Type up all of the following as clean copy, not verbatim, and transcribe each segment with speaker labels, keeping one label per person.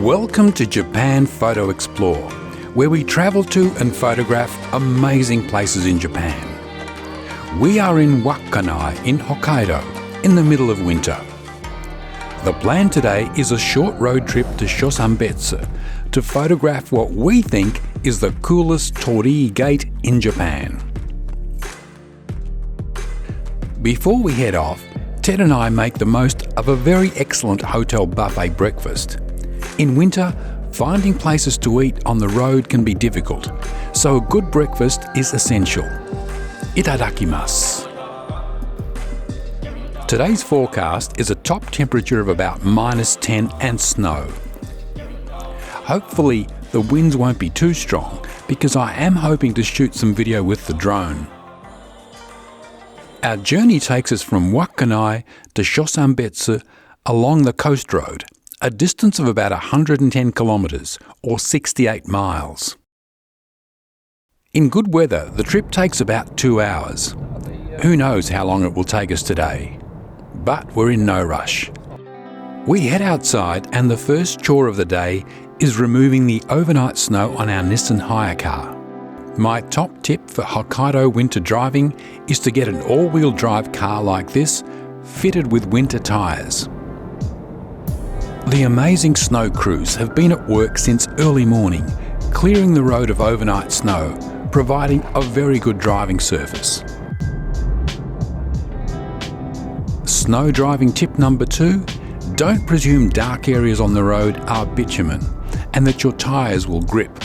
Speaker 1: Welcome to Japan Photo Explore, where we travel to and photograph amazing places in Japan. We are in Wakkanai in Hokkaido, in the middle of winter. The plan today is a short road trip to Shosanbetsu to photograph what we think is the coolest Torii Gate in Japan. Before we head off, Ted and I make the most of a very excellent hotel buffet breakfast. In winter, finding places to eat on the road can be difficult, so a good breakfast is essential. Itadakimasu. Today's forecast is a top temperature of about -10 and snow. Hopefully, the winds won't be too strong because I am hoping to shoot some video with the drone. Our journey takes us from Wakkanai to Shosanbetsu along the coast road, a distance of about 110 kilometres or 68 miles. In good weather, the trip takes about 2 hours. Who knows how long it will take us today? But we're in no rush. We head outside and the first chore of the day is removing the overnight snow on our Nissan hire car. My top tip for Hokkaido winter driving is to get an all-wheel drive car like this, fitted with winter tyres. The amazing snow crews have been at work since early morning, clearing the road of overnight snow, providing a very good driving surface. Snow driving tip number 2, don't presume dark areas on the road are bitumen and that your tyres will grip.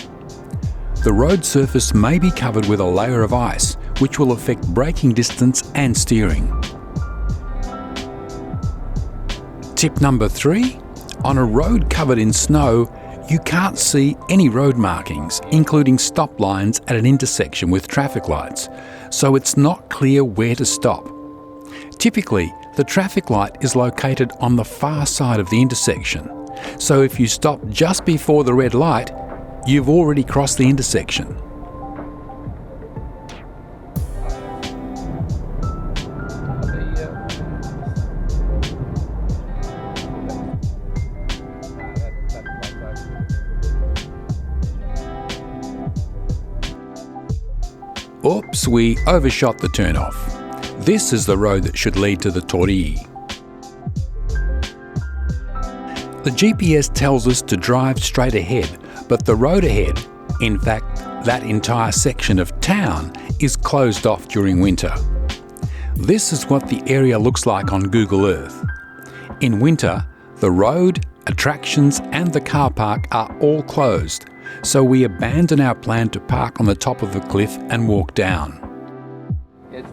Speaker 1: The road surface may be covered with a layer of ice, which will affect braking distance and steering. Tip number 3, on a road covered in snow, you can't see any road markings, including stop lines at an intersection with traffic lights, so it's not clear where to stop. Typically, the traffic light is located on the far side of the intersection, so if you stop just before the red light, you've already crossed the intersection. Oops, we overshot the turnoff. This is the road that should lead to the Torii. The GPS tells us to drive straight ahead, but the road ahead, in fact that entire section of town, is closed off during winter. This is what the area looks like on Google Earth. In winter, the road, attractions and the car park are all closed, so we abandon our plan to park on the top of the cliff and walk down.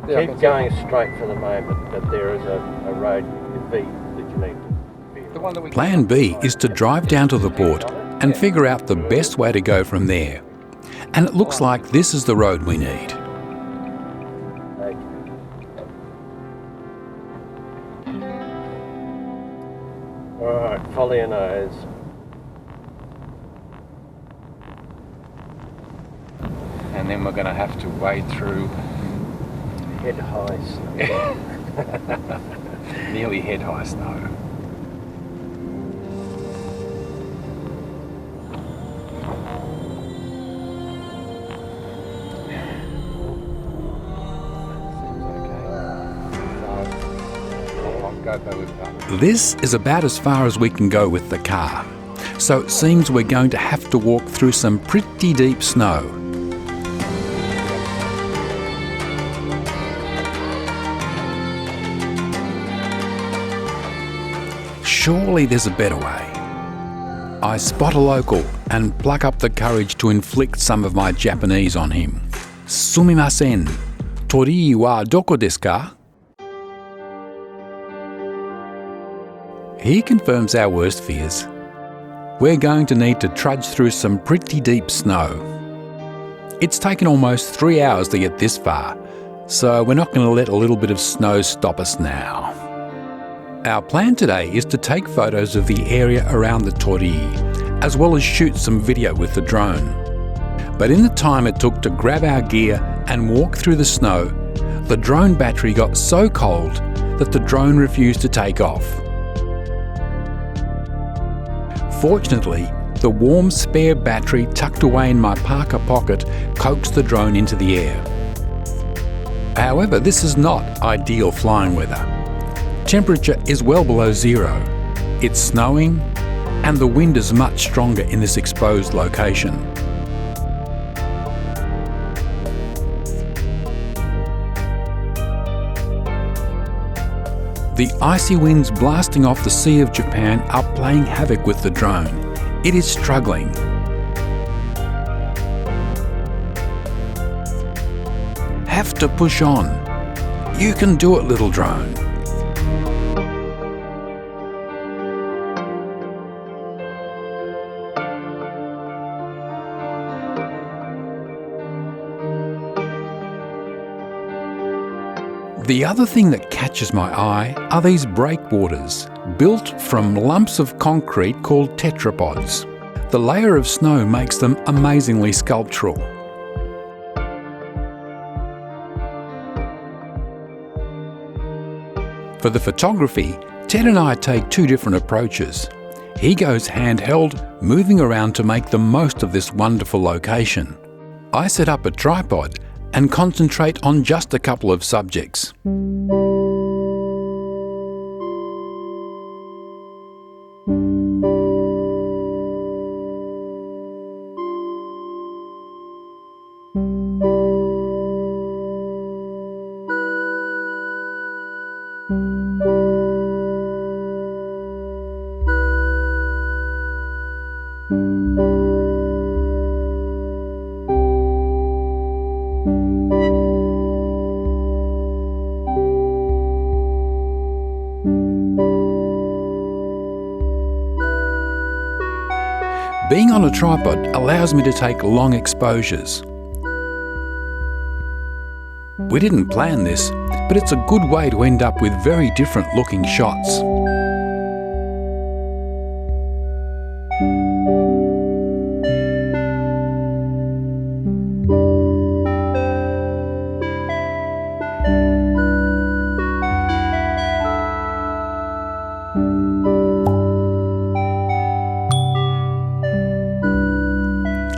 Speaker 2: Keep going straight for the moment, but there is a road B that you need to be.
Speaker 1: Plan B is to drive down to the port and figure out the best way to go from there. And it looks like this is the road we need.
Speaker 2: Alright, follow your nose.
Speaker 3: And then we're going to have to wade through
Speaker 2: Head-high snow.
Speaker 3: nearly head-high snow.
Speaker 1: This is about as far as we can go with the car, so it seems we're going to have to walk through some pretty deep snow. Surely there's a better way. I spot a local and pluck up the courage to inflict some of my Japanese on him. Sumimasen, Torii wa doko desu ka? He confirms our worst fears. We're going to need to trudge through some pretty deep snow. It's taken almost 3 hours to get this far, so we're not going to let a little bit of snow stop us now. Our plan today is to take photos of the area around the Torii, as well as shoot some video with the drone. But in the time it took to grab our gear and walk through the snow, the drone battery got so cold that the drone refused to take off. Fortunately, the warm spare battery tucked away in my parka pocket coaxed the drone into the air. However, this is not ideal flying weather. Temperature is well below zero. It's snowing, and the wind is much stronger in this exposed location. The icy winds blasting off the Sea of Japan are playing havoc with the drone. It is struggling. Have to push on. You can do it, little drone. The other thing that catches my eye are these breakwaters, built from lumps of concrete called tetrapods. The layer of snow makes them amazingly sculptural. For the photography, Ted and I take two different approaches. He goes handheld, moving around to make the most of this wonderful location. I set up a tripod and concentrate on just a couple of subjects. Being on a tripod allows me to take long exposures. We didn't plan this, but it's a good way to end up with very different looking shots.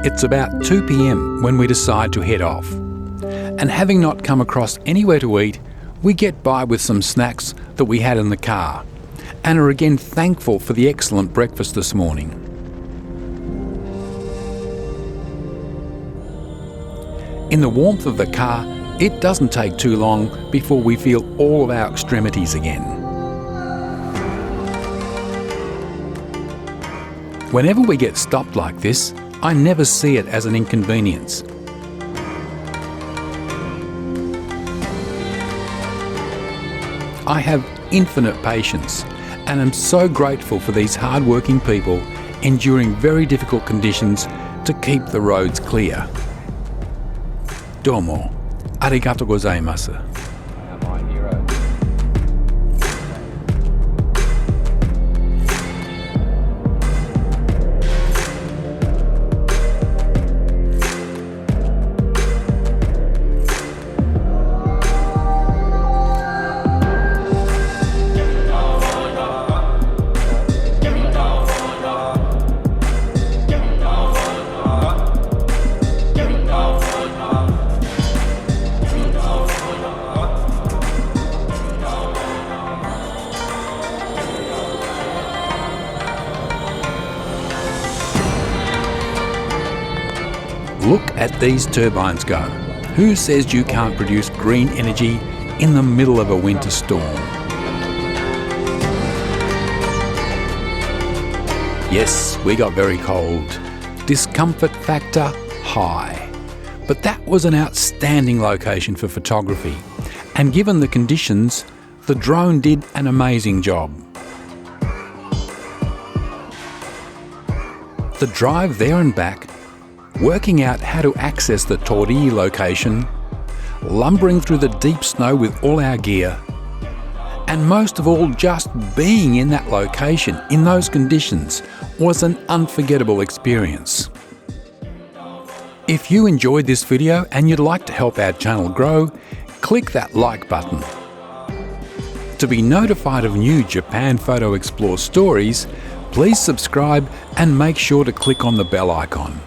Speaker 1: It's about 2 p.m. when we decide to head off. And having not come across anywhere to eat, we get by with some snacks that we had in the car, and are again thankful for the excellent breakfast this morning. In the warmth of the car, it doesn't take too long before we feel all of our extremities again. Whenever we get stopped like this, I never see it as an inconvenience. I have infinite patience and am so grateful for these hard-working people enduring very difficult conditions to keep the roads clear. Domo, arigatou gozaimasu. Look at these turbines go. Who says you can't produce green energy in the middle of a winter storm? Yes, we got very cold. Discomfort factor high. But that was an outstanding location for photography. And given the conditions, the drone did an amazing job. The drive there and back, working out how to access the Torii location, lumbering through the deep snow with all our gear, and most of all, just being in that location, in those conditions, was an unforgettable experience. If you enjoyed this video and you'd like to help our channel grow, click that like button. To be notified of new Japan Photo Explore stories, Please subscribe and make sure to click on the bell icon.